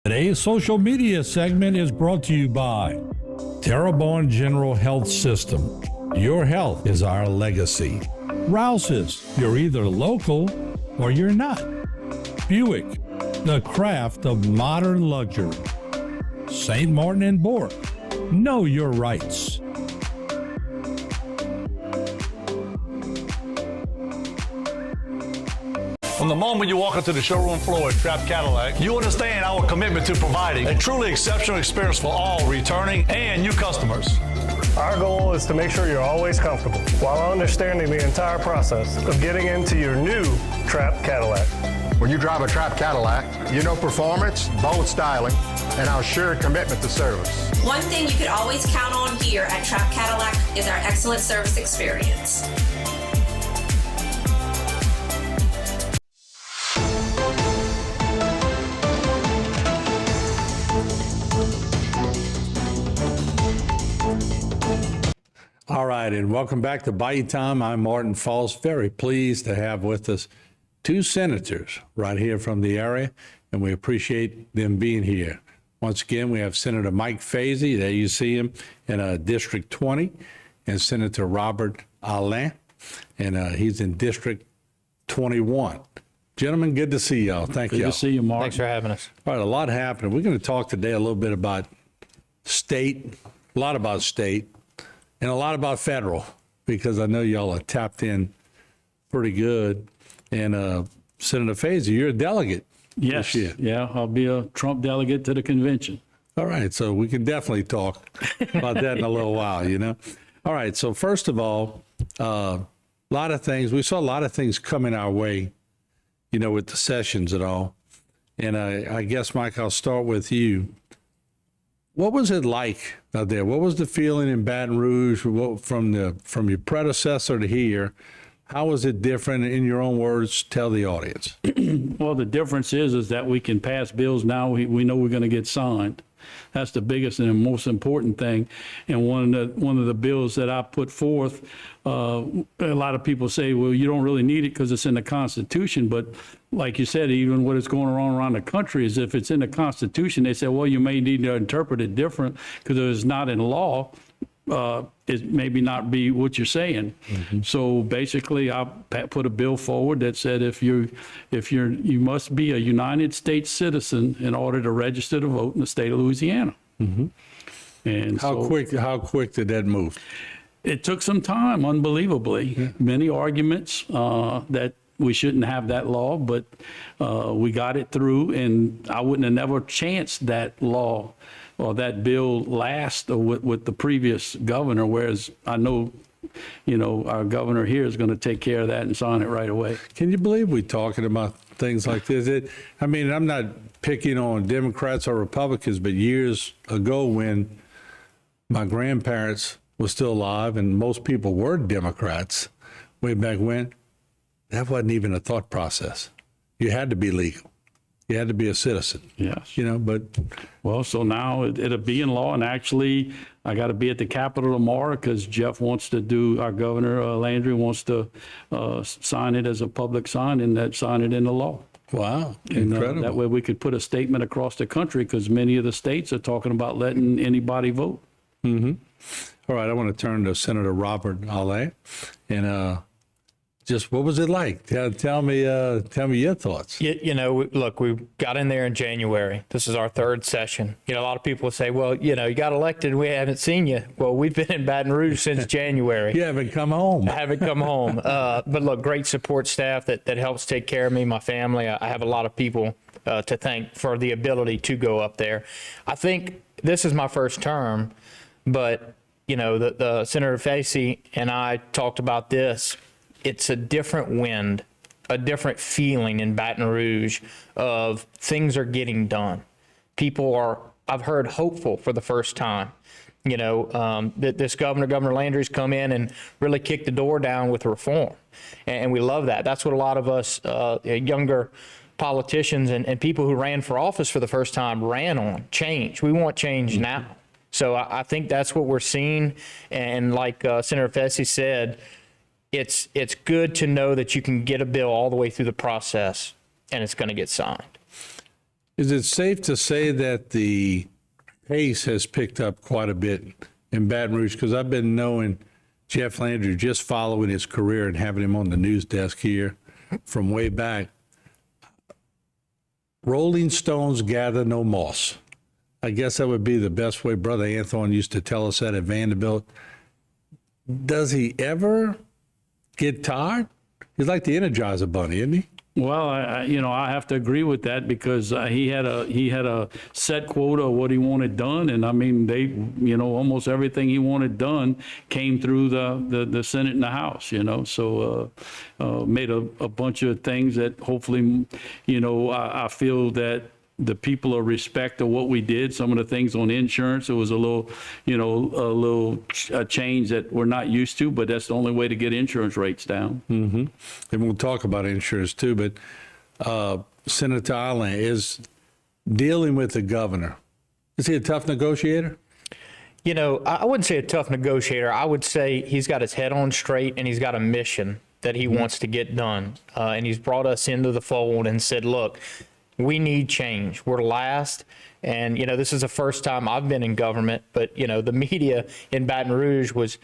Today's social media segment is brought to you by Terrebonne General Health System. Your health is our legacy. Rouse's, you're either local or you're not. Buick, the craft of modern luxury. St. Martin and Bork, know your rights. From the moment you walk into the showroom floor at Trapp Cadillac, you understand our commitment to providing a truly exceptional experience for all returning and new customers. Our goal is to make sure you're always comfortable while understanding the entire process of getting into your new Trapp Cadillac. When you drive a Trapp Cadillac, you know performance, bold styling, and our assured commitment to service. One thing you can always count on here at Trapp Cadillac is our excellent service experience. All right, and welcome back to Bayou Time. I'm Martin Falls. Very pleased to have with us two senators right here from the area, and we appreciate them being here. Once again, we have Senator Mike Fazey, there you see him, in District 20, and Senator Robert Alain, and he's in District 21. Gentlemen, good to see y'all. Thank you. Good to see you, Mark. Thanks for having us. All right, a lot happened. We're going to talk today a little bit about state, a lot about state, and a lot about federal, because I know y'all are tapped in pretty good. And Senator Fazey, you're a delegate. Yes, this year. yeah, I'll be a Trump delegate to the convention. All right, so we can definitely talk about that in a little while, you know. All right, so first of all, a lot of things, we saw a lot of things coming our way, you know, with the sessions and all. And I guess, Mike, I'll start with you. What was it like out there? What was the feeling in Baton Rouge from your predecessor to here? How was it different? In your own words, tell the audience. Well, the difference is that we can pass bills now. We know we're going to get signed. That's the biggest and most important thing. And one of the bills that I put forth, a lot of people say, well, you don't really need it because it's in the Constitution. But like you said, even what is going on around the country is if it's in the Constitution, they say, well, you may need to interpret it different because it's not in law. It maybe not be what you're saying. Mm-hmm. So basically, I put a bill forward that said you must be a United States citizen in order to register to vote in the state of Louisiana. Mm-hmm. And how quick did that move? It took some time, unbelievably. Yeah. Many arguments that we shouldn't have that law, but we got it through, and I wouldn't have never chanced that law or that bill last with the previous governor, whereas I know, you know, our governor here is going to take care of that and sign it right away. Can you believe we're talking about things like this? I mean, I'm not picking on Democrats or Republicans, but years ago when my grandparents were still alive and most people were Democrats way back when, that wasn't even a thought process. You had to be legal. You had to be a citizen. Yes. You know, but. Well, so now it'll be in law. And actually, I got to be at the Capitol tomorrow because Jeff wants to do, our governor, Landry, wants to sign it as a public sign and sign it into law. Wow. And, incredible. That way we could put a statement across the country because many of the states are talking about letting anybody vote. Mm-hmm. All right. I want to turn to Senator Robert Alain. And, just what was it like? Tell me your thoughts. You know, look, we got in there in January. This is our third session. You know, a lot of people say, well, you know, you got elected and we haven't seen you. Well, we've been in Baton Rouge since January. You haven't come home. I haven't come home. But look, great support staff that helps take care of me, my family. I have a lot of people to thank for the ability to go up there. I think this is my first term, but, you know, the Senator Fazey and I talked about this. It's a different wind, a different feeling in Baton Rouge of things are getting done. People are, I've heard, hopeful for the first time. You know, that this Governor Landry's come in and really kicked the door down with reform. And we love that. That's what a lot of us younger politicians and people who ran for office for the first time ran on, change. We want change now. So I think that's what we're seeing. And like Senator Fazey said, it's good to know that you can get a bill all the way through the process and it's going to get signed. Is it safe to say that the pace has picked up quite a bit in Baton Rouge? Because I've been knowing Jeff Landry, just following his career and having him on the news desk here from way back. Rolling stones gather no moss. I guess that would be the best way. Brother Anthony used to tell us that at Vanderbilt. Does he ever get tired? He's like the Energizer Bunny, isn't he? Well, I have to agree with that because he had a set quota of what he wanted done, and I mean almost everything he wanted done came through the Senate and the House, so made a bunch of things that hopefully, I feel that the people are respect of what we did. Some of the things on insurance, it was a little change that we're not used to, but that's the only way to get insurance rates down. Mm-hmm. And we'll talk about insurance too, but Senator Allen is dealing with the governor. Is he a tough negotiator? I wouldn't say a tough negotiator. I would say he's got his head on straight and he's got a mission that he wants to get done. And he's brought us into the fold and said, look, we need change. We're last. And, this is the first time I've been in government, but, the media in Baton Rouge was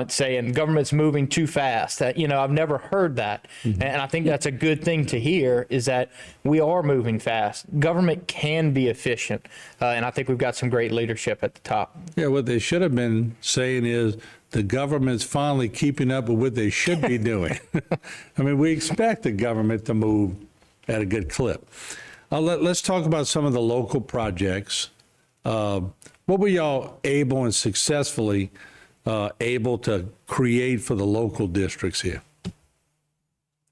saying government's moving too fast. I've never heard that. Mm-hmm. And I think that's a good thing to hear, is that we are moving fast. Government can be efficient. And I think we've got some great leadership at the top. Yeah, what they should have been saying is the government's finally keeping up with what they should be doing. I mean, we expect the government to move at a good clip. Let's talk about some of the local projects. What were y'all able and successfully able to create for the local districts here?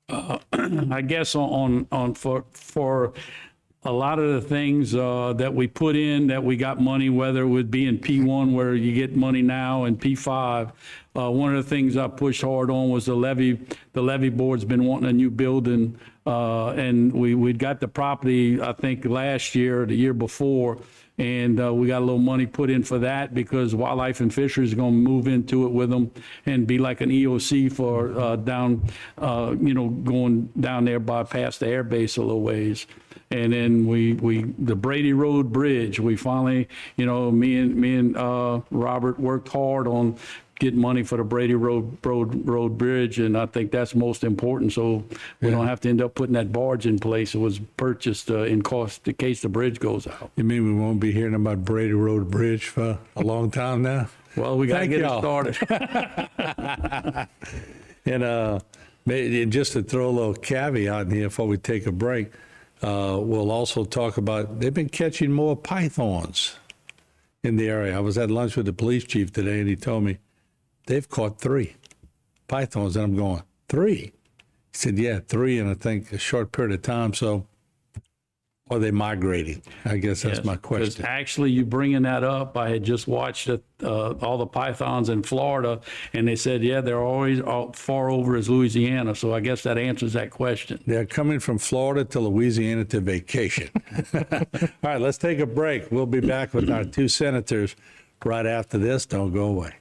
I guess for a lot of the things that we put in, that we got money, whether it would be in P1 where you get money now, and P5. One of the things I pushed hard on was the levee. The levee board's been wanting a new building, and we'd got the property, I think, last year or the year before, and we got a little money put in for that because Wildlife and Fisheries is going to move into it with them and be like an EOC for going down there by past the air base a little ways. And then the Brady Road Bridge, we finally, me and Robert worked hard on getting money for the Brady Road Bridge, and I think that's most important. So we don't have to end up putting that barge in place. It was purchased in case the bridge goes out. You mean we won't be hearing about Brady Road Bridge for a long time now? Well, we got to get it started. And just to throw a little caveat in here before we take a break, we'll also talk about, they've been catching more pythons in the area. I was at lunch with the police chief today, and he told me they've caught 3 pythons. And I'm going, 3? He said, yeah, 3 in, I think, a short period of time. So are they migrating? I guess that's my question. Actually, you bringing that up, I had just watched all the pythons in Florida, and they said, yeah, they're always far over as Louisiana. So I guess that answers that question. They're coming from Florida to Louisiana to vacation. All right, let's take a break. We'll be back with our 2 senators right after this. Don't go away.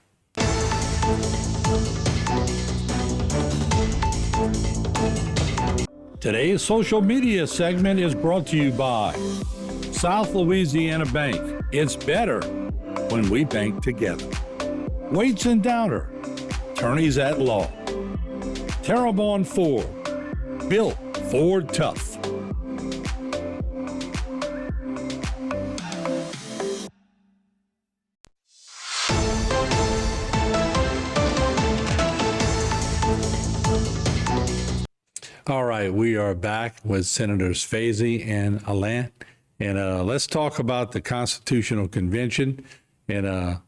Today's social media segment is brought to you by South Louisiana Bank. It's better when we bank together. Waits and Downer, attorneys at law. Terrebonne Ford, built Ford tough. All right, we are back with Senators Fazy and Allen, and let's talk about the Constitutional Convention. And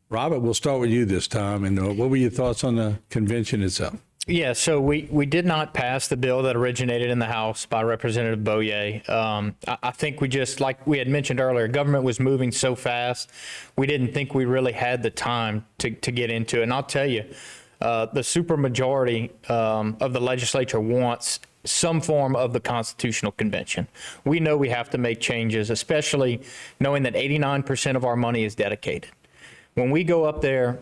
Robert, we'll start with you this time. And what were your thoughts on the convention itself? Yeah, so we did not pass the bill that originated in the House by Representative Bayou. I think we just, like we had mentioned earlier, government was moving so fast, we didn't think we really had the time to get into it. And I'll tell you, the supermajority of the legislature wants some form of the Constitutional Convention. We know we have to make changes, especially knowing that 89% of our money is dedicated. When we go up there,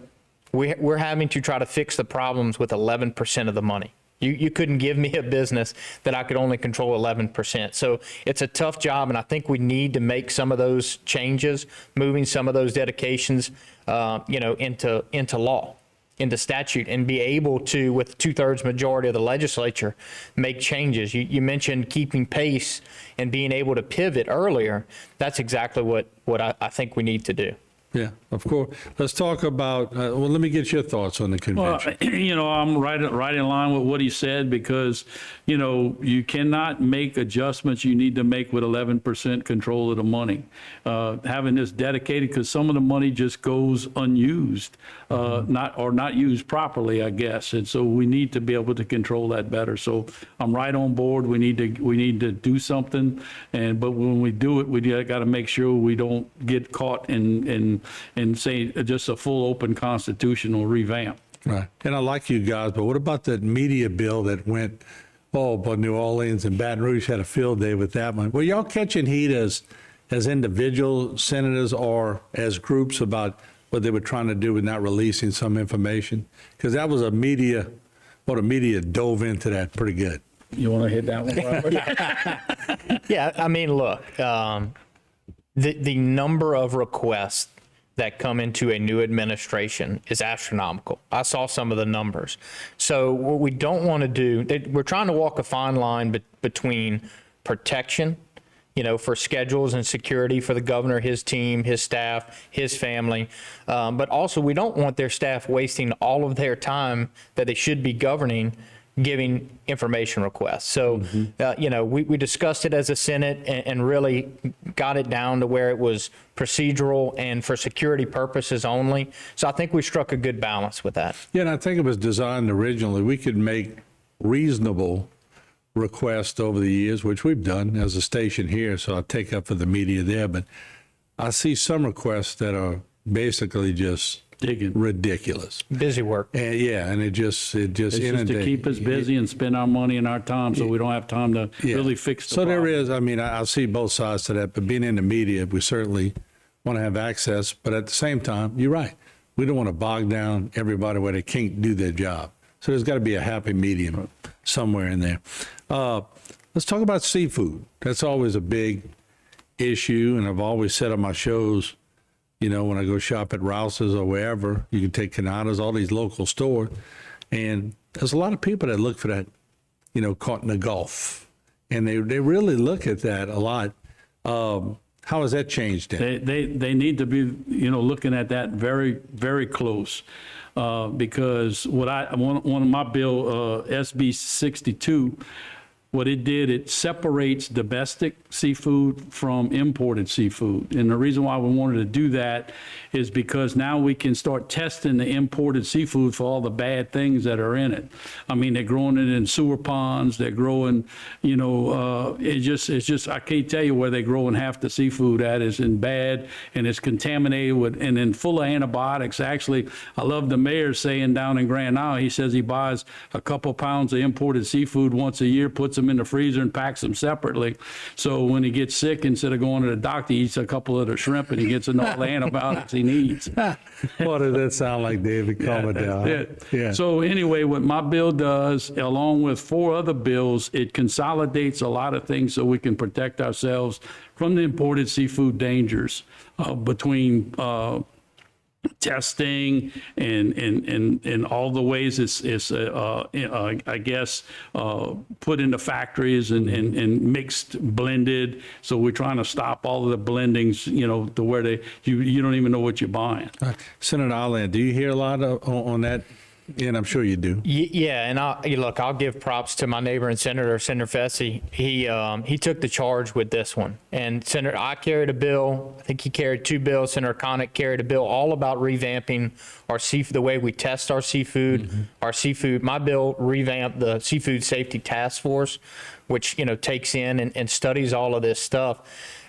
we're having to try to fix the problems with 11% of the money. You couldn't give me a business that I could only control 11%. So it's a tough job, and I think we need to make some of those changes, moving some of those dedications, into law, into statute, and be able to, with 2/3 majority of the legislature, make changes. You mentioned keeping pace and being able to pivot earlier. That's exactly what I think we need to do. Yeah, of course. Let's talk about, well, let me get your thoughts on the convention. Well, I'm right in line with what he said, because, you cannot make adjustments you need to make with 11% control of the money. Having this dedicated, because some of the money just goes unused, not used properly, I guess. And so we need to be able to control that better. So I'm right on board. We need to do something. But when we do it, we got to make sure we don't get caught in say just a full open constitutional revamp. Right. And I like you guys, but what about that media bill that went, but New Orleans and Baton Rouge had a field day with that one? Were y'all catching heat as individual senators or as groups about what they were trying to do with not releasing some information? Because that was the media dove into that pretty good. You want to hit that one, Robert? Yeah, I mean, look, the number of requests that come into a new administration is astronomical. I saw some of the numbers. So what we don't want to do, we're trying to walk a fine line between protection, for schedules and security for the governor, his team, his staff, his family. But also we don't want their staff wasting all of their time that they should be governing giving information requests. So, we discussed it as a Senate and really got it down to where it was procedural and for security purposes only. So I think we struck a good balance with that. Yeah, and I think it was designed originally. We could make reasonable requests over the years, which we've done as a station here. So I'll take up for the media there. But I see some requests that are basically just ridiculous. Busy work. And it just It's just to keep us busy and spend our money and our time, so we don't have time to really fix the problem. There is, I see both sides to that, but being in the media, we certainly want to have access. But at the same time, you're right. We don't want to bog down everybody where they can't do their job. So there's got to be a happy medium somewhere in there. Let's talk about seafood. That's always a big issue, and I've always said on my shows, when I go shop at Rouse's or wherever, you can take Canadas, all these local stores. And there's a lot of people that look for that, caught in the Gulf. And they really look at that a lot. How has that changed? They need to be, looking at that very, very close. Because one of my bill, SB 62, what it did, it separates domestic seafood from imported seafood. And the reason why we wanted to do that is because now we can start testing the imported seafood for all the bad things that are in it. They're growing it in sewer ponds. They're growing, it's just, I can't tell you where they're growing half the seafood at is in bad, and it's contaminated with, and then full of antibiotics. Actually, I love the mayor saying down in Grand Isle, he says he buys a couple pounds of imported seafood once a year, puts them in the freezer and packs them separately. So when he gets sick, instead of going to the doctor, he eats a couple of the shrimp and he gets all the antibiotics he needs. What does that sound like, David? Calm it down. Yeah. So anyway, what my bill does, along with 4 other bills, it consolidates a lot of things so we can protect ourselves from the imported seafood dangers between testing and all the ways it's I guess put into factories and mixed, blended. So we're trying to stop all of the blendings, to where you don't even know what you're buying. Senator Allen, do you hear a lot on that? And I'm sure you do. Yeah, and I'll give props to my neighbor and Senator Fessy. He took the charge with this one. And I carried a bill. I think he carried 2 bills. Senator Connick carried a bill all about revamping our seafood, the way we test our seafood. Mm-hmm. Our seafood. My bill revamped the Seafood Safety Task Force, which takes in and studies all of this stuff.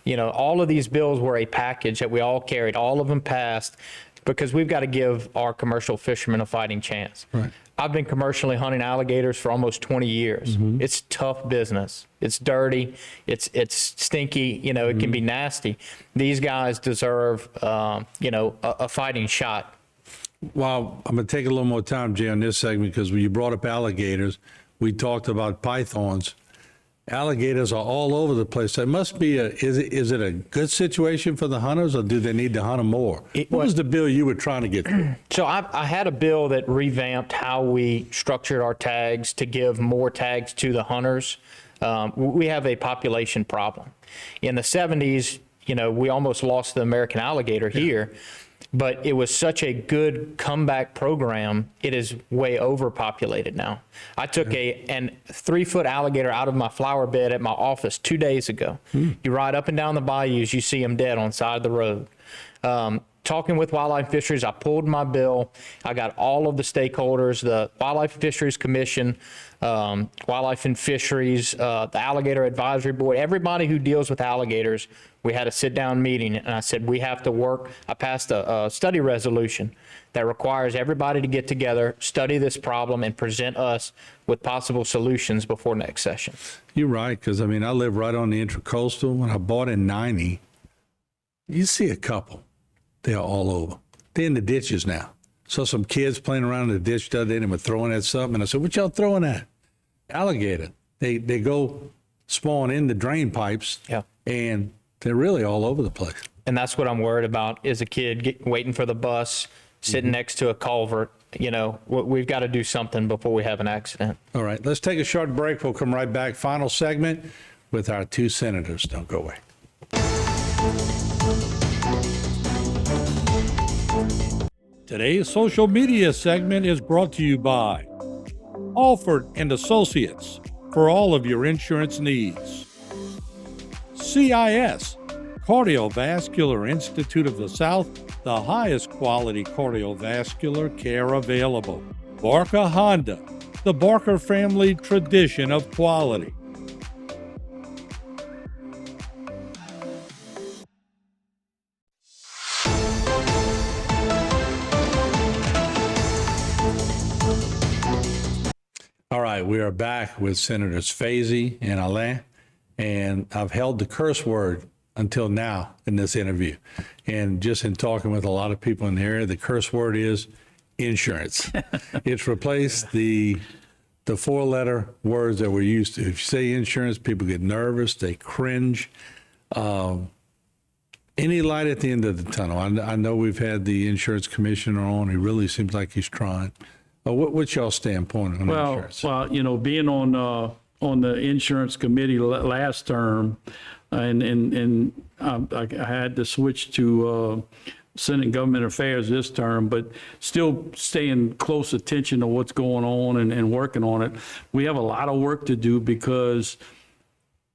All of these bills were a package that we all carried. All of them passed, because we've got to give our commercial fishermen a fighting chance. Right. I've been commercially hunting alligators for almost 20 years. Mm-hmm. It's tough business. It's dirty. It's stinky. It can be nasty. These guys deserve, a fighting shot. Well, I'm going to take a little more time, Jay, on this segment, because when you brought up alligators, we talked about pythons. Alligators are all over the place. It must be is it a good situation for the hunters, or do they need to hunt them more? What was the bill you were trying to get through? So I had a bill that revamped how we structured our tags to give more tags to the hunters. We have a population problem. In the 70s, we almost lost the American alligator here, but it was such a good comeback program. It is way overpopulated now. I took an 3-foot alligator out of my flower bed at my office 2 days ago. You ride up and down the bayous, you see them dead on the side of the road. Talking with Wildlife Fisheries, I pulled my bill. I got all of the stakeholders, the Wildlife Fisheries Commission, Wildlife and Fisheries, the Alligator Advisory Board, everybody who deals with alligators. We had a sit-down meeting, and I said, we have to work. I passed a study resolution that requires everybody to get together, study this problem, and present us with possible solutions before next session. You're right, because, I live right on the Intracoastal. When I bought in 90, you see a couple. They're all over. They're in the ditches now. Saw some kids playing around in the ditch the other day and were throwing at something. And I said, what y'all throwing at? Alligator. They go spawn in the drain pipes. Yeah. And they're really all over the place. And that's what I'm worried about, is a kid waiting for the bus, sitting next to a culvert. We've got to do something before we have an accident. All right, let's take a short break. We'll come right back. Final segment with our two senators. Don't go away. Today's social media segment is brought to you by Alford and Associates for all of your insurance needs. CIS, Cardiovascular Institute of the South, the highest quality cardiovascular care available. Barker Honda, the Barker family tradition of quality. All right, we are back with Senators Fazy and Alain, and I've held the curse word until now in this interview. And just in talking with a lot of people in the area, the curse word is insurance. It's replaced the 4-letter words that we're used to. If you say insurance, people get nervous, they cringe. Any light at the end of the tunnel? I know we've had the insurance commissioner on. He really seems like he's trying. What's y'all standpoint on insurance? Well, being on the insurance committee last term, and I had to switch to Senate Government Affairs this term, but still staying close attention to what's going on and working on it. We have a lot of work to do because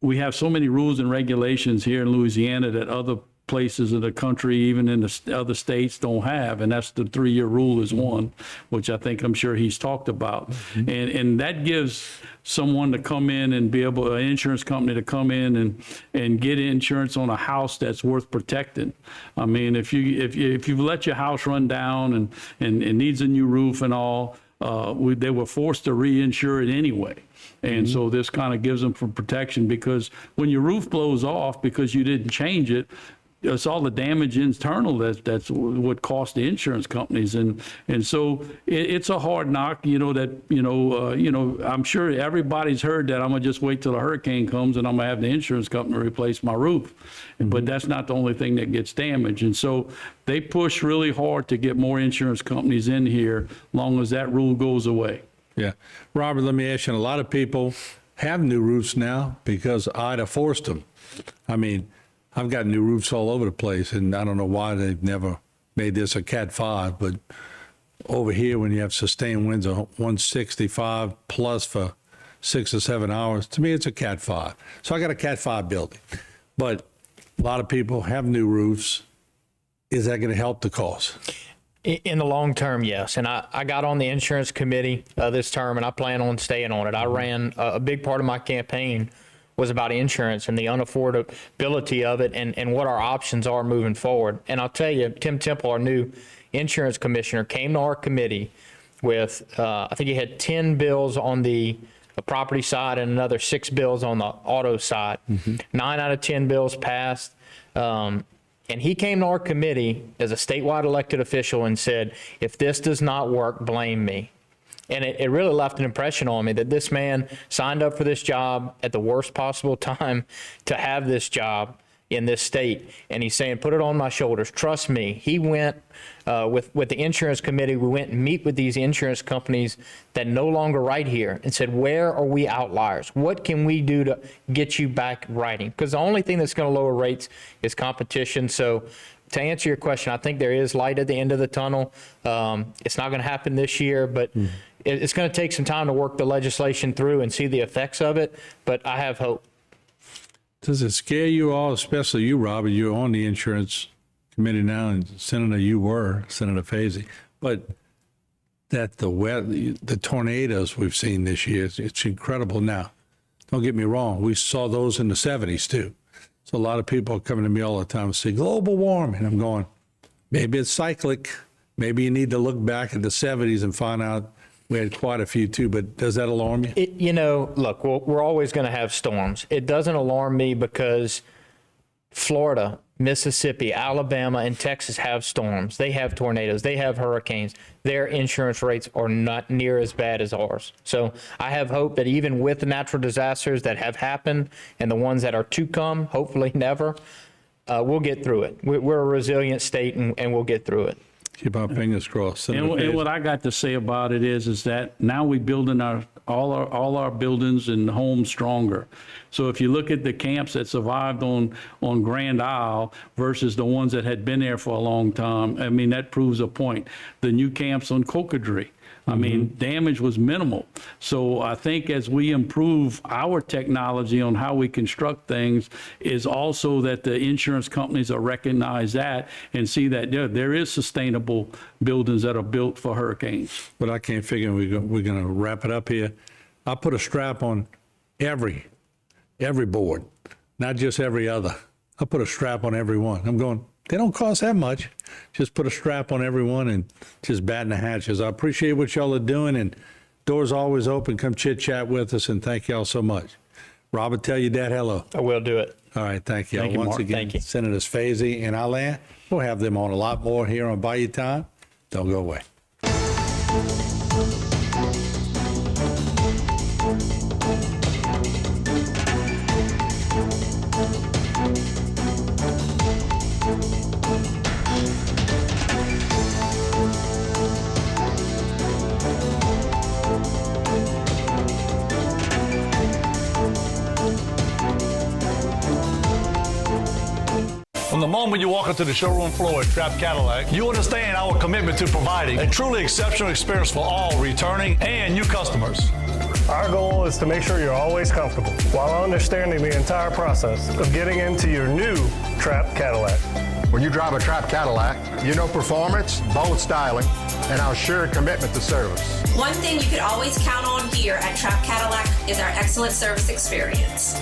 we have so many rules and regulations here in Louisiana that other places of the country, even in the other states, don't have, and that's the 3-year rule is one, which I'm sure he's talked about. And that gives someone to come in and be able, an insurance company to come in and get insurance on a house that's worth protecting. If you let your house run down and it needs a new roof and all, they were forced to reinsure it anyway. And so this kind of gives them some protection, because when your roof blows off because you didn't change it, it's all the damage internal that's what cost the insurance companies, and so it's a hard knock. I'm sure everybody's heard that I'm gonna just wait till a hurricane comes and I'm gonna have the insurance company replace my roof, but that's not the only thing that gets damaged. And so they push really hard to get more insurance companies in here, long as that rule goes away. Yeah, Robert, let me ask you. A lot of people have new roofs now because Ida forced them. I've got new roofs all over the place, and I don't know why they've never made this a Cat 5, but over here, when you have sustained winds of 165 plus for 6 or 7 hours, to me, it's a Cat 5. So I got a Cat 5 building, but a lot of people have new roofs. Is that going to help the cost? In the long term, yes. And I got on the insurance committee this term, and I plan on staying on it. I ran a big part of my campaign was about insurance and the unaffordability of it, and what our options are moving forward. And I'll tell you, Tim Temple, our new insurance commissioner, came to our committee with, I think he had 10 bills on the property side and another 6 bills on the auto side. 9 out of 10 bills passed. And he came to our committee as a statewide elected official and said, if this does not work, blame me. And it really left an impression on me that this man signed up for this job at the worst possible time to have this job in this state. And he's saying, put it on my shoulders. Trust me. He went with the insurance committee. We went and meet with these insurance companies that no longer write here and said, where are we outliers? What can we do to get you back writing? Because the only thing that's going to lower rates is competition. So to answer your question, I think there is light at the end of the tunnel. It's not going to happen this year, but it's going to take some time to work the legislation through and see the effects of it. But I have hope. Does it scare you all, especially you, Robert? You're on the insurance committee now, and Senator, you were, Senator Fazy, but that the tornadoes we've seen this year, it's incredible. Now, don't get me wrong, we saw those in the 70s too. So a lot of people are coming to me all the time and say, global warming. I'm going, maybe it's cyclic. Maybe you need to look back at the 70s and find out we had quite a few too, but does that alarm you? Look, we're always going to have storms. It doesn't alarm me because Florida, Mississippi, Alabama, and Texas have storms. They have tornadoes. They have hurricanes. Their insurance rates are not near as bad as ours. So I have hope that even with the natural disasters that have happened and the ones that are to come, hopefully never, we'll get through it. We're a resilient state, and we'll get through it. Keep our fingers crossed. And what I got to say about it is that now we're building all our buildings and homes stronger. So if you look at the camps that survived on Grand Isle versus the ones that had been there for a long time, I mean, that proves a point. The new camps on Cocodrie, I mean, damage was minimal. So I think as we improve our technology on how we construct things is also that the insurance companies will recognize that and see that there is sustainable buildings that are built for hurricanes. But I can't figure we're going to wrap it up here. I put a strap on every board, not just every other. I put a strap on every one. I'm going, they don't cost that much. Just put a strap on everyone and just batten the hatches. I appreciate what y'all are doing, and doors always open. Come chit chat with us, and thank y'all so much. Robert, tell your dad hello. I will do it. All right, thank you. Thank you, Once Mark. again, Thank you. Senators Fazy and Alain. We'll have them on a lot more here on Bayou Time. Don't go away. From the moment you walk into the showroom floor at Trapp Cadillac, you understand our commitment to providing a truly exceptional experience for all returning and new customers. Our goal is to make sure you're always comfortable while understanding the entire process of getting into your new Trapp Cadillac. When you drive a Trapp Cadillac, you know performance, bold styling, and our assured commitment to service. One thing you could always count on here at Trapp Cadillac is our excellent service experience.